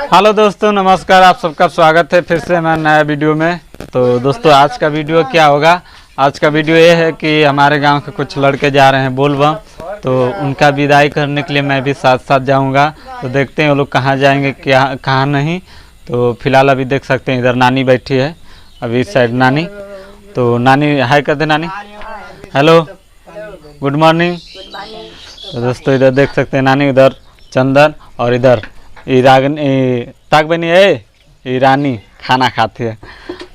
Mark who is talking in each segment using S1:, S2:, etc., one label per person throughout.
S1: Hello दोस्तों, नमस्कार। आप सबका स्वागत है फिर से हमारे नया वीडियो में। तो दोस्तों, आज का वीडियो क्या होगा? आज का वीडियो ये है कि हमारे गांव के कुछ लड़के जा रहे हैं बोलबम, तो उनका विदाई करने के लिए मैं भी साथ साथ जाऊंगा। तो देखते हैं वो लोग कहाँ जाएंगे, क्या कहाँ नहीं। तो फिलहाल अभी देख सकते हैं इधर नानी बैठी है, अभी इस साइड नानी। तो नानी हाय कर दे नानी। Hello, good morning. तो दोस्तों इधर देख सकते हैं नानी, उधर चंदन और इधर ताक बनी है ईरानी खाना खाती है,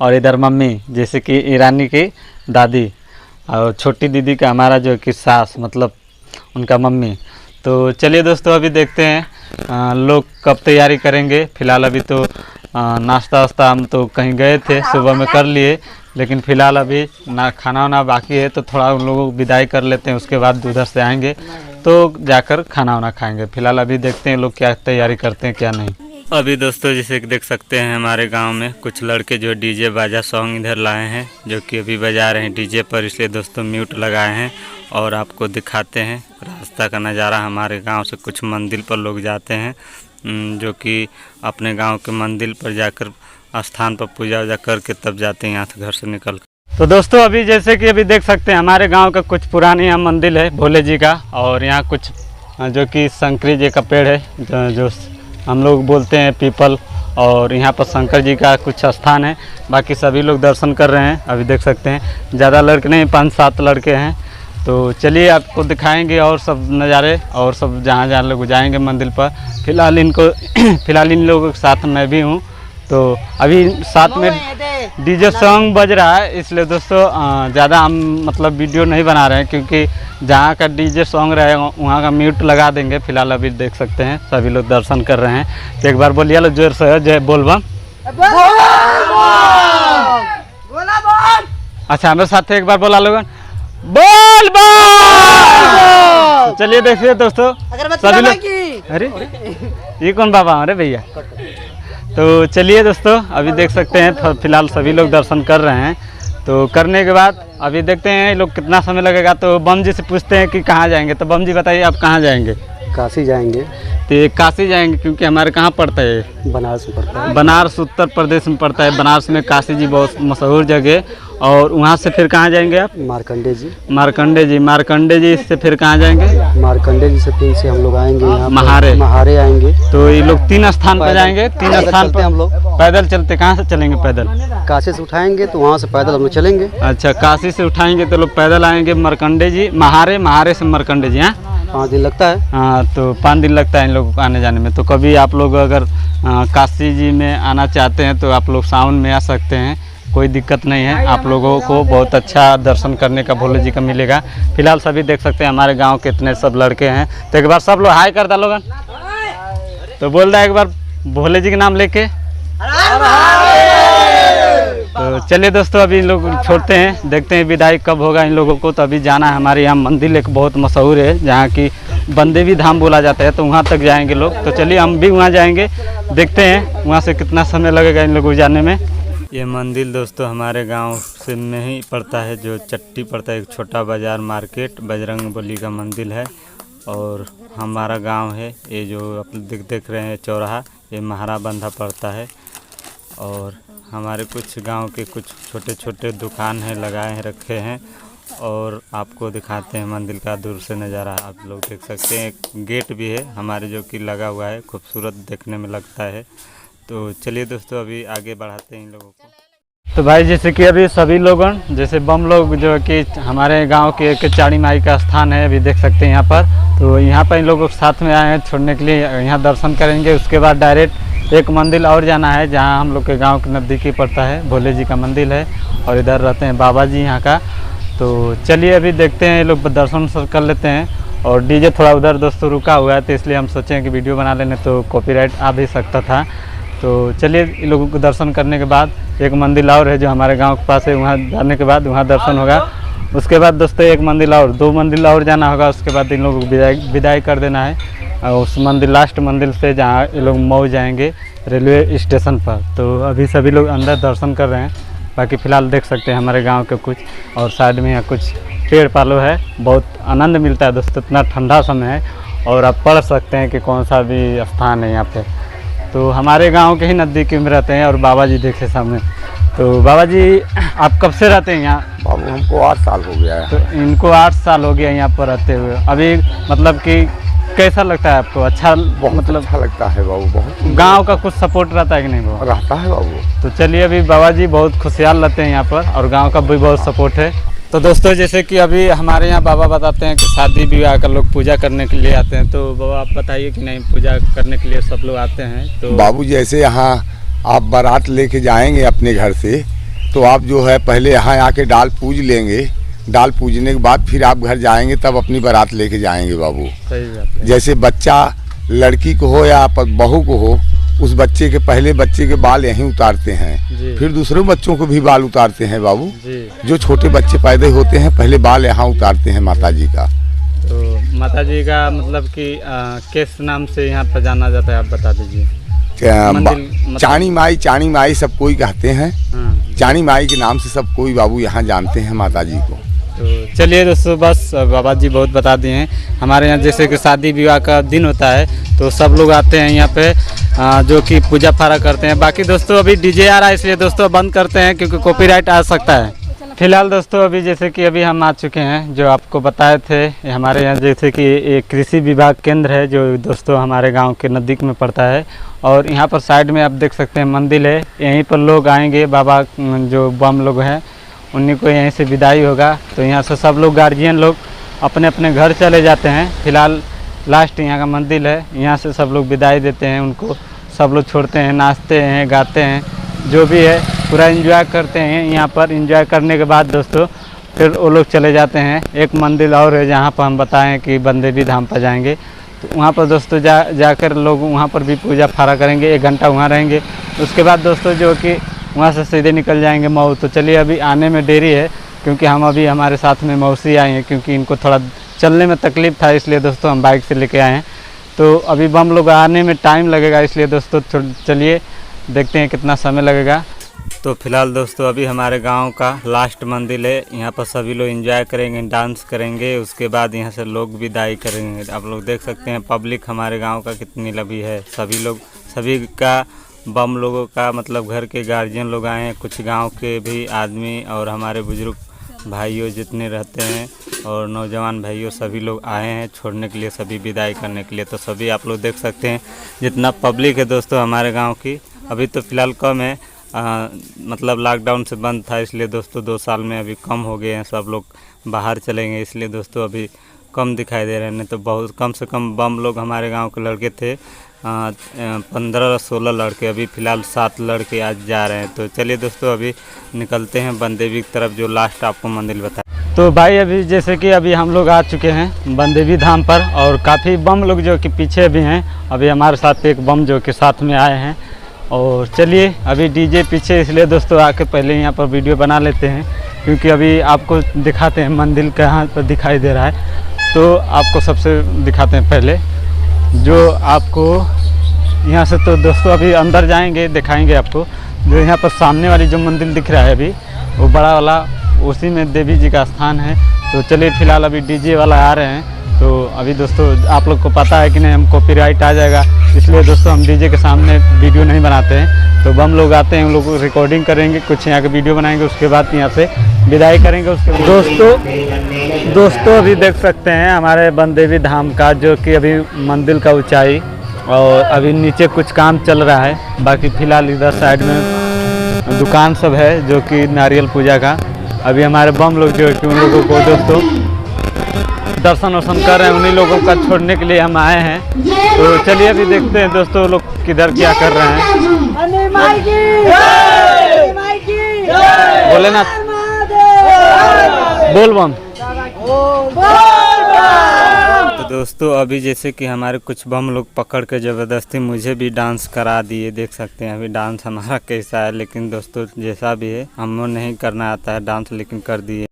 S1: और इधर मम्मी जैसे कि ईरानी की दादी, और छोटी दीदी का हमारा जो कि सास, मतलब उनका मम्मी। तो चलिए दोस्तों, अभी देखते हैं लोग कब तैयारी करेंगे। फ़िलहाल अभी तो नाश्ता वास्ता हम तो कहीं गए थे, सुबह में कर लिए, लेकिन फ़िलहाल अभी ना खाना वाना बाकी है। तो थोड़ा उन लोगों को विदाई कर लेते हैं, उसके बाद उधर से आएंगे तो जाकर खाना वाना खाएंगे। फ़िलहाल अभी देखते हैं लोग क्या तैयारी करते हैं क्या नहीं। अभी दोस्तों जैसे कि देख सकते हैं हमारे गांव में कुछ लड़के जो डीजे बाजा सॉन्ग इधर लाए हैं, जो कि अभी बजा रहे हैं डीजे पर, इसलिए दोस्तों म्यूट लगाए हैं और आपको दिखाते हैं रास्ता का नज़ारा। हमारे गांव से कुछ मंदिर पर लोग जाते हैं, जो कि अपने गांव के मंदिर पर जाकर स्थान पर पूजा वूजा करके तब जाते हैं यहाँ से घर से निकल कर। तो दोस्तों अभी जैसे कि अभी देख सकते हैं हमारे गांव का कुछ पुराने यहाँ मंदिर है भोले जी का, और यहाँ कुछ जो कि शंकरी जी का पेड़ है जो हम लोग बोलते हैं पीपल, और यहाँ पर शंकर जी का कुछ स्थान है। बाकी सभी लोग दर्शन कर रहे हैं। अभी देख सकते हैं ज़्यादा लड़के नहीं, 5-7 लड़के हैं। तो चलिए आपको दिखाएंगे और सब नज़ारे, और सब जहाँ जहाँ लोग जाएंगे मंदिर पर। फ़िलहाल इन लोगों के साथ मैं भी हूँ। तो अभी साथ में डीजे सॉन्ग बज रहा है, इसलिए दोस्तों ज़्यादा हम मतलब वीडियो नहीं बना रहे हैं, क्योंकि जहाँ का डीजे सॉन्ग रहेगा वहाँ का म्यूट लगा देंगे। फिलहाल अभी देख सकते हैं सभी लोग दर्शन कर रहे हैं। तो एक बार बोलिए लो जोर से, जय बोलबम। अच्छा, मेरे साथ एक बार बोला लोगन बोलबम। चलिए देखिए दोस्तों सभी लोग, अरे ये कौन बाबा? अरे भैया। तो चलिए दोस्तों अभी देख सकते हैं फिलहाल सभी लोग दर्शन कर रहे हैं। तो करने के बाद अभी देखते हैं लोग कितना समय लगेगा। तो बम जी से पूछते हैं कि कहाँ जाएंगे। तो बम जी बताइए आप कहाँ जाएंगे?
S2: काशी जाएंगे।
S1: तो काशी जाएंगे क्योंकि हमारे कहाँ पड़ता है?
S2: बनारस में पड़ता है।
S1: बनारस उत्तर प्रदेश में पड़ता है। बनारस में काशी जी बहुत मशहूर जगह। और वहाँ से फिर कहाँ जाएंगे आप?
S2: मार्कंडे जी।
S1: मार्कंडे जी से फिर कहाँ जाएंगे?
S2: मार्कंडे जी से फिर से हम लोग आएंगे यहाँ
S1: महारे
S2: आएंगे।
S1: तो ये लोग 3 स्थान पर जाएंगे। 3 स्थान पर
S2: हम लोग
S1: पैदल चलते। कहाँ से चलेंगे पैदल?
S2: काशी से उठाएंगे तो वहाँ से पैदल हम लोग चलेंगे।
S1: अच्छा, काशी से उठाएंगे तो लोग पैदल आएंगे मार्कंडे जी, महारे से मार्कंडे जी। हाँ,
S2: 5 दिन लगता है।
S1: हाँ, तो 5 दिन लगता है इन लोगों को आने जाने में। तो कभी आप लोग अगर काशी जी में आना चाहते हैं तो आप लोग सावन में आ सकते हैं, कोई दिक्कत नहीं है। आप लोगों को बहुत अच्छा दर्शन करने का भोले जी का मिलेगा। फिलहाल सभी देख सकते हैं हमारे गांव के इतने सब लड़के हैं। तो एक बार सब लोग हाय कर दो लोगन। तो बोल रहा है एक बार भोले जी के नाम लेके। तो चलिए दोस्तों अभी इन लोग छोड़ते हैं, देखते हैं विदाई कब होगा इन लोगों को। तो अभी जाना है, हमारे यहाँ मंदिर एक बहुत मशहूर है जहाँ की बंदेवी धाम बोला जाता है, तो वहाँ तक जाएंगे लोग। तो चलिए हम भी वहाँ जाएंगे, देखते हैं वहाँ से कितना समय लगेगा इन लोगों को जाने में। ये मंदिर दोस्तों हमारे गांव से में ही पड़ता है, जो चट्टी पड़ता है, एक छोटा बाज़ार मार्केट बजरंगबली का मंदिर है। और हमारा गांव है ये जो आप देख रहे हैं चौराहा, ये महाराबंधा पड़ता है। और हमारे कुछ गांव के कुछ छोटे छोटे दुकान हैं लगाए हैं, रखे हैं, और आपको दिखाते हैं मंदिर का दूर से नज़ारा। आप लोग देख सकते हैं एक गेट भी है हमारे जो कि लगा हुआ है, खूबसूरत देखने में लगता है। तो चलिए दोस्तों अभी आगे बढ़ाते हैं इन लोगों को। तो भाई जैसे कि अभी सभी लोगों जैसे बम लोग जो कि हमारे गांव के एक चाड़ी माई का स्थान है, अभी देख सकते हैं यहाँ पर। तो यहाँ पर इन लोगों के साथ में आए हैं छोड़ने के लिए, यहाँ दर्शन करेंगे। उसके बाद डायरेक्ट एक मंदिर और जाना है जहाँ हम लोग के गांव के नज़दीक ही पड़ता है, भोले जी का मंदिर है, और इधर रहते हैं बाबा जी यहाँ का। तो चलिए अभी देखते हैं, ये लोग दर्शन कर लेते हैं। और डीजे थोड़ा उधर दोस्तों रुका हुआ है, तो इसलिए हम सोचें कि वीडियो बना लेने, तो कॉपीराइट आ भी सकता था। तो चलिए इन लोगों को दर्शन करने के बाद एक मंदिर और है जो हमारे गांव के पास है, वहाँ जाने के बाद वहाँ दर्शन होगा। उसके बाद दोस्तों एक मंदिर और, 2 मंदिर और जाना होगा। उसके बाद इन लोगों को विदाई कर देना है, और उस मंदिर लास्ट मंदिर से जहाँ ये लोग मऊ जाएंगे रेलवे स्टेशन पर। तो अभी सभी लोग अंदर दर्शन कर रहे हैं। बाकी फ़िलहाल देख सकते हैं हमारे गांव के कुछ, और साइड में यहाँ कुछ पेड़ पालो है, बहुत आनंद मिलता है दोस्तों। इतना ठंडा समय है, और आप पढ़ सकते हैं कि कौन सा भी स्थान है यहाँ पे। तो हमारे गांव के ही नज़दीक में रहते हैं और बाबा जी देखे सामने। तो बाबा जी आप कब से रहते हैं यहाँ?
S3: बाबू हमको 8 साल हो गया है।
S1: तो इनको 8 साल हो गया यहाँ पर रहते हुए। अभी मतलब कि कैसा लगता है आपको? अच्छा,
S3: बहुत
S1: मतलब
S3: अच्छा लगता है बाबू, बहुत
S1: गांव का कुछ सपोर्ट रहता है कि नहीं बाबा?
S3: रहता है बाबू।
S1: तो चलिए, अभी बाबा जी बहुत खुशहाल रहते हैं यहाँ पर और गांव का भी बहुत सपोर्ट है। तो दोस्तों जैसे कि अभी हमारे यहाँ बाबा बताते हैं कि शादी विवाह का लोग पूजा करने के लिए आते हैं। तो बाबा आप बताइए कि नहीं, पूजा करने के लिए सब लोग आते हैं? तो
S3: बाबू जैसे यहाँ आप बारात लेके जाएंगे अपने घर से, तो आप जो है पहले यहाँ आके डाल पूज लेंगे। डाल पूजने के बाद फिर आप घर जाएंगे, तब अपनी बारात लेके जाएंगे बाबू।
S1: सही बात है।
S3: जैसे बच्चा लड़की को हो या बहू को हो, उस बच्चे के पहले बच्चे के बाल यहीं उतारते हैं, फिर दूसरे बच्चों को भी बाल उतारते हैं बाबू
S1: जी।
S3: जो छोटे बच्चे पैदा होते हैं पहले बाल यहाँ उतारते हैं माता जी का।
S1: तो माता जी का मतलब कि किस नाम से यहाँ पर जाना जाता है, आप बता दीजिए। मतलब
S3: चाणी माई सब कोई कहते हैं।
S1: हाँ।
S3: चाणी माई के नाम से सब कोई बाबू यहाँ जानते हैं माता जी को।
S1: तो चलिए दोस्तों, बस बाबा जी बहुत बता दिए हैं। हमारे यहाँ जैसे कि शादी विवाह का दिन होता है तो सब लोग आते हैं यहाँ पे जो कि पूजा फारा करते हैं। बाकी दोस्तों अभी डीजे आ रहा है, इसलिए दोस्तों बंद करते हैं क्योंकि कॉपीराइट आ सकता है। फिलहाल दोस्तों अभी जैसे कि अभी हम आ चुके हैं, जो आपको बताए थे हमारे यहाँ जैसे कि एक कृषि विभाग केंद्र है जो दोस्तों हमारे गांव के नज़दीक में पड़ता है। और यहाँ पर साइड में आप देख सकते हैं मंदिर है, यहीं पर लोग आएंगे। बाबा जो बम लोग हैं उन्हीं को यहीं से विदाई होगा। तो यहाँ से सब लोग गार्जियन लोग अपने अपने घर चले जाते हैं। फिलहाल लास्ट यहाँ का मंदिर है, यहाँ से सब लोग विदाई देते हैं उनको। सब लोग छोड़ते हैं, नाचते हैं, गाते हैं, जो भी है पूरा एंजॉय करते हैं। यहाँ पर एंजॉय करने के बाद दोस्तों फिर वो लोग चले जाते हैं। एक मंदिर और है जहाँ पर हम बताएं कि बंदेवी धाम पर जाएंगे, तो वहाँ पर दोस्तों जाकर लोग वहाँ पर भी पूजा फारा करेंगे। 1 घंटा वहाँ रहेंगे, उसके बाद दोस्तों जो कि वहाँ से सीधे निकल जाएंगे मऊ। तो चलिए, अभी आने में देरी है क्योंकि हम अभी हमारे साथ में मौसी आए हैं, क्योंकि इनको थोड़ा चलने में तकलीफ़ था, इसलिए दोस्तों हम बाइक से लेके आए हैं। तो अभी बम लोग आने में टाइम लगेगा, इसलिए दोस्तों चलिए देखते हैं कितना समय लगेगा। तो फिलहाल दोस्तों अभी हमारे गांव का लास्ट मंदिर है, यहाँ पर सभी लोग एंजॉय करेंगे, डांस करेंगे, उसके बाद यहाँ से लोग विदाई करेंगे। आप लोग देख सकते हैं पब्लिक हमारे गांव का कितनी लगी है। सभी का बम लोगों का मतलब घर के गार्जियन लोग आए हैं, कुछ गांव के भी आदमी और हमारे बुजुर्ग भाइयों जितने रहते हैं और नौजवान भाइयों सभी लोग आए हैं छोड़ने के लिए, सभी विदाई करने के लिए। तो सभी आप लोग देख सकते हैं जितना पब्लिक है दोस्तों हमारे गांव की। अभी तो फ़िलहाल कम है, मतलब लॉकडाउन से बंद था, इसलिए दोस्तों 2 साल में अभी कम हो गए हैं। सब लोग बाहर चलेंगे, इसलिए दोस्तों अभी कम दिखाई दे रहे हैं। नहीं तो बहुत कम से कम बम लोग हमारे गांव के लड़के थे 15-16 लड़के। अभी फ़िलहाल 7 लड़के आज जा रहे हैं। तो चलिए दोस्तों अभी निकलते हैं बंदेवी की तरफ, जो लास्ट आपको मंदिर बताया। तो भाई अभी जैसे कि अभी हम लोग आ चुके हैं बंदेवी धाम पर, और काफ़ी बम लोग जो कि पीछे भी हैं। अभी हमारे साथ एक बम जो कि साथ में आए हैं। और चलिए अभी डीजे पीछे, इसलिए दोस्तों आके पहले यहाँ पर वीडियो बना लेते हैं, क्योंकि अभी आपको दिखाते हैं मंदिर कहाँ पर दिखाई दे रहा है। तो आपको सबसे दिखाते हैं पहले जो आपको यहाँ से। तो दोस्तों अभी अंदर जाएंगे, दिखाएंगे आपको। जो यहाँ पर सामने वाली जो मंदिर दिख रहा है अभी, वो बड़ा वाला, उसी में देवी जी का स्थान है। तो चलिए फिलहाल अभी डीजे वाला आ रहे हैं। तो अभी दोस्तों आप लोग को पता है कि नहीं, हम कॉपीराइट आ जाएगा, इसलिए दोस्तों हम डीजे के सामने वीडियो नहीं बनाते हैं। तो बम लोग आते हैं, उन लोग रिकॉर्डिंग करेंगे, कुछ यहाँ के वीडियो बनाएंगे, उसके बाद यहाँ से विदाई करेंगे। उसके दोस्तों अभी देख सकते हैं हमारे बंदेवी धाम का जो कि अभी मंदिर का ऊंचाई, और अभी नीचे कुछ काम चल रहा है। बाकी फ़िलहाल इधर साइड में दुकान सब है जो कि नारियल पूजा का। अभी हमारे बम लोग जो कि उन लोगों को दोस्तों दर्शन वर्शन कर रहे हैं, उन्हीं लोगों का छोड़ने के लिए हम आए हैं। तो चलिए अभी देखते हैं दोस्तों लोग किधर क्या कर रहे हैं। बोले ना, बोल बम। तो दोस्तों अभी जैसे कि हमारे कुछ बम लोग पकड़ के ज़बरदस्ती मुझे भी डांस करा दिए। देख सकते हैं अभी डांस हमारा कैसा है, लेकिन दोस्तों जैसा भी है हमको नहीं करना आता है डांस, लेकिन कर दिए।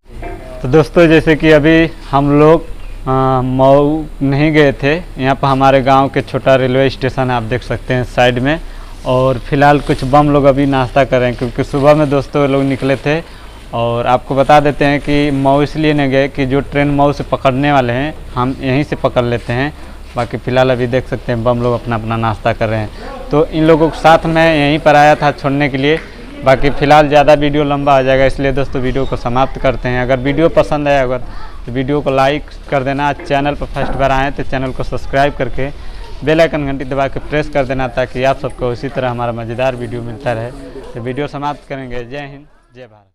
S1: तो दोस्तों जैसे कि अभी हम लोग मऊ नहीं गए थे, यहाँ पर हमारे गांव के छोटा रेलवे स्टेशन है, आप देख सकते हैं साइड में। और फिलहाल कुछ बम लोग अभी नाश्ता कर रहे हैं, क्योंकि सुबह में दोस्तों लोग निकले थे। और आपको बता देते हैं कि मऊ इसलिए नहीं गए कि जो ट्रेन मऊ से पकड़ने वाले हैं हम यहीं से पकड़ लेते हैं। बाकी फ़िलहाल अभी देख सकते हैं बम लोग अपना अपना नाश्ता कर रहे हैं। तो इन लोगों के साथ मैं यहीं पर आया था छोड़ने के लिए। बाकी फ़िलहाल ज़्यादा वीडियो लंबा हो जाएगा, इसलिए दोस्तों वीडियो को समाप्त करते हैं। अगर वीडियो पसंद आया अगर तो वीडियो को लाइक कर देना, चैनल पर फर्स्ट बार आएँ तो चैनल को सब्सक्राइब करके बेल आइकन घंटी दबा के प्रेस कर देना, ताकि आप सबको इसी तरह हमारा मज़ेदार वीडियो मिलता रहे। तो वीडियो समाप्त करेंगे। जय हिंद, जय भारत।